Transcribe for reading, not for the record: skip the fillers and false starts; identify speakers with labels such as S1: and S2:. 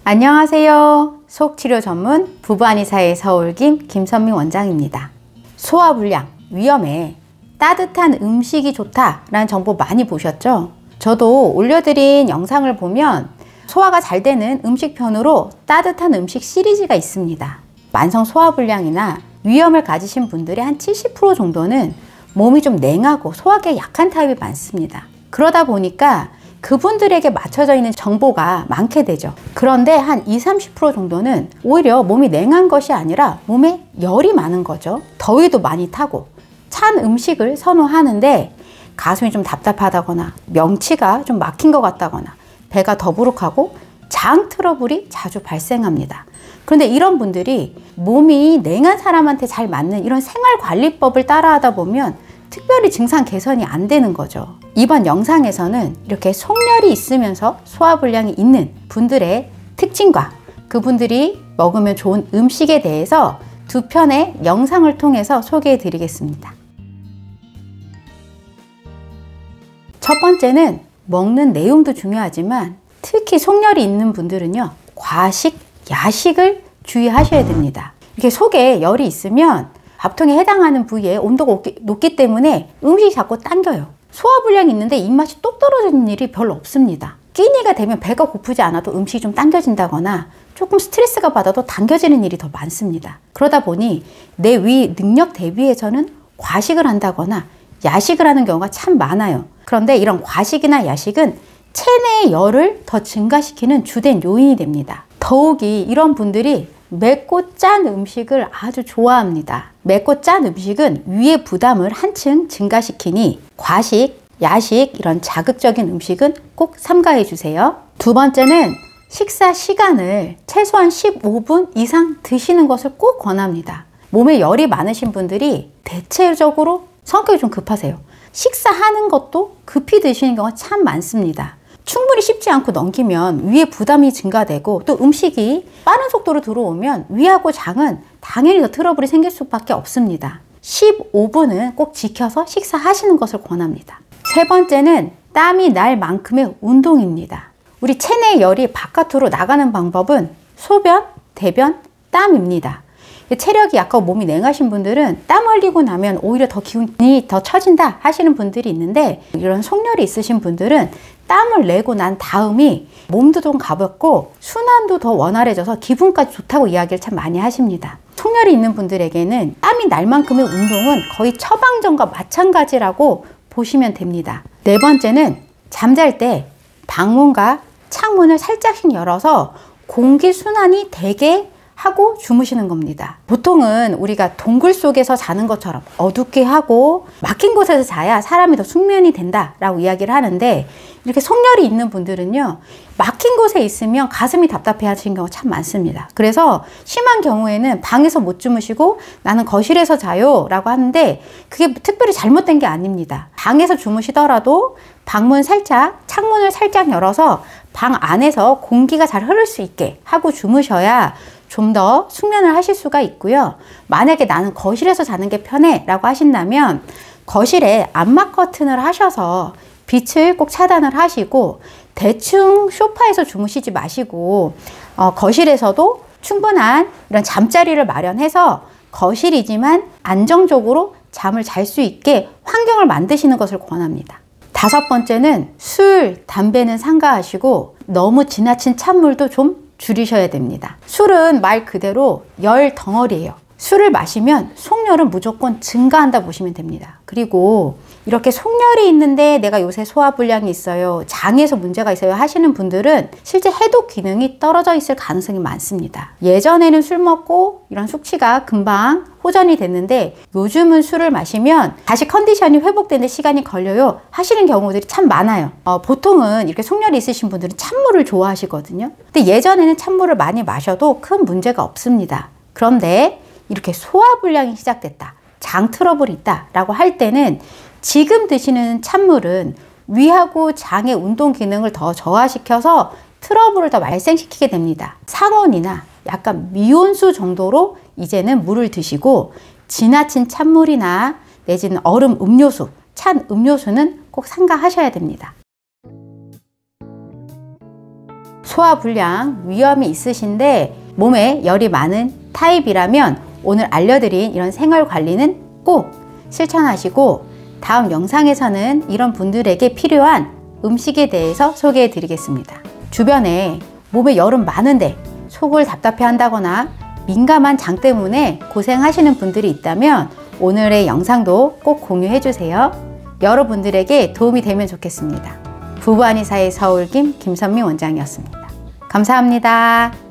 S1: 안녕하세요. 속치료 전문 부부한의사의 서울김 김선미 원장입니다. 소화불량 위험에 따뜻한 음식이 좋다라는 정보 많이 보셨죠? 저도 올려드린 영상을 보면 소화가 잘 되는 음식편으로 따뜻한 음식 시리즈가 있습니다. 만성 소화불량이나 위염을 가지신 분들의 한 70% 정도는 몸이 좀 냉하고 소화기가 약한 타입이 많습니다. 그러다 보니까 그분들에게 맞춰져 있는 정보가 많게 되죠. 그런데 한 20-30% 정도는 오히려 몸이 냉한 것이 아니라 몸에 열이 많은 거죠. 더위도 많이 타고 찬 음식을 선호하는데 가슴이 좀 답답하다거나 명치가 좀 막힌 것 같다거나 배가 더부룩하고 장 트러블이 자주 발생합니다. 그런데 이런 분들이 몸이 냉한 사람한테 잘 맞는 이런 생활관리법을 따라하다 보면 특별히 증상 개선이 안 되는 거죠. 이번 영상에서는 이렇게 속열이 있으면서 소화불량이 있는 분들의 특징과 그분들이 먹으면 좋은 음식에 대해서 두 편의 영상을 통해서 소개해 드리겠습니다. 첫 번째는 먹는 내용도 중요하지만 특히 속열이 있는 분들은요, 과식, 야식을 주의하셔야 됩니다. 이렇게 속에 열이 있으면 밥통에 해당하는 부위에 온도가 높기 때문에 음식이 자꾸 당겨요. 소화불량이 있는데 입맛이 똑 떨어지는 일이 별로 없습니다. 끼니가 되면 배가 고프지 않아도 음식이 좀 당겨진다거나 조금 스트레스가 받아도 당겨지는 일이 더 많습니다. 그러다 보니 내 위 능력 대비해서는 과식을 한다거나 야식을 하는 경우가 참 많아요. 그런데 이런 과식이나 야식은 체내의 열을 더 증가시키는 주된 요인이 됩니다. 더욱이 이런 분들이 맵고 짠 음식을 아주 좋아합니다. 맵고 짠 음식은 위의 부담을 한층 증가시키니 과식, 야식 이런 자극적인 음식은 꼭 삼가해 주세요. 두 번째는 식사 시간을 최소한 15분 이상 드시는 것을 꼭 권합니다. 몸에 열이 많으신 분들이 대체적으로 성격이 좀 급하세요. 식사하는 것도 급히 드시는 경우가 참 많습니다. 충분히 씹지 않고 넘기면 위에 부담이 증가되고 또 음식이 빠른 속도로 들어오면 위하고 장은 당연히 더 트러블이 생길 수밖에 없습니다. 15분은 꼭 지켜서 식사하시는 것을 권합니다. 세 번째는 땀이 날 만큼의 운동입니다. 우리 체내 열이 바깥으로 나가는 방법은 소변, 대변, 땀입니다. 체력이 약하고 몸이 냉하신 분들은 땀 흘리고 나면 오히려 더 기운이 더 처진다 하시는 분들이 있는데, 이런 속열이 있으신 분들은 땀을 내고 난 다음이 몸도 좀 가볍고 순환도 더 원활해져서 기분까지 좋다고 이야기를 참 많이 하십니다. 속열이 있는 분들에게는 땀이 날 만큼의 운동은 거의 처방전과 마찬가지라고 보시면 됩니다. 네 번째는 잠잘 때 방문과 창문을 살짝씩 열어서 공기 순환이 되게 하고 주무시는 겁니다. 보통은 우리가 동굴 속에서 자는 것처럼 어둡게 하고 막힌 곳에서 자야 사람이 더 숙면이 된다라고 이야기를 하는데, 이렇게 속열이 있는 분들은요, 막힌 곳에 있으면 가슴이 답답해 하시는 경우가 참 많습니다. 그래서 심한 경우에는 방에서 못 주무시고 나는 거실에서 자요 라고 하는데, 그게 특별히 잘못된 게 아닙니다. 방에서 주무시더라도 방문 살짝, 창문을 살짝 열어서 방 안에서 공기가 잘 흐를 수 있게 하고 주무셔야 좀 더 숙면을 하실 수가 있고요. 만약에 나는 거실에서 자는 게 편해 라고 하신다면 거실에 암막 커튼을 하셔서 빛을 꼭 차단을 하시고, 대충 소파에서 주무시지 마시고 거실에서도 충분한 이런 잠자리를 마련해서 거실이지만 안정적으로 잠을 잘 수 있게 환경을 만드시는 것을 권합니다. 다섯 번째는 술, 담배는 삼가하시고 너무 지나친 찬물도 좀 줄이셔야 됩니다. 술은 말 그대로 열 덩어리예요. 술을 마시면 속열은 무조건 증가한다 보시면 됩니다. 그리고 이렇게 속열이 있는데 내가 요새 소화불량이 있어요, 장에서 문제가 있어요 하시는 분들은 실제 해독 기능이 떨어져 있을 가능성이 많습니다. 예전에는 술 먹고 이런 숙취가 금방 호전이 됐는데 요즘은 술을 마시면 다시 컨디션이 회복되는 시간이 걸려요 하시는 경우들이 참 많아요. 보통은 이렇게 속열이 있으신 분들은 찬물을 좋아하시거든요. 근데 예전에는 찬물을 많이 마셔도 큰 문제가 없습니다. 그런데 이렇게 소화불량이 시작됐다, 장 트러블이 있다 라고 할 때는 지금 드시는 찬물은 위하고 장의 운동 기능을 더 저하시켜서 트러블을 더 발생시키게 됩니다. 상온이나 약간 미온수 정도로 이제는 물을 드시고, 지나친 찬물이나 내지는 얼음 음료수, 찬 음료수는 꼭 삼가하셔야 됩니다. 소화불량 위험이 있으신데 몸에 열이 많은 타입이라면 오늘 알려드린 이런 생활관리는 꼭 실천하시고 다음 영상에서는 이런 분들에게 필요한 음식에 대해서 소개해 드리겠습니다. 주변에 몸에 열은 많은데 속을 답답해 한다거나 민감한 장 때문에 고생하시는 분들이 있다면 오늘의 영상도 꼭 공유해 주세요. 여러분들에게 도움이 되면 좋겠습니다. 부부한의사의 서울김 김선미 원장이었습니다. 감사합니다.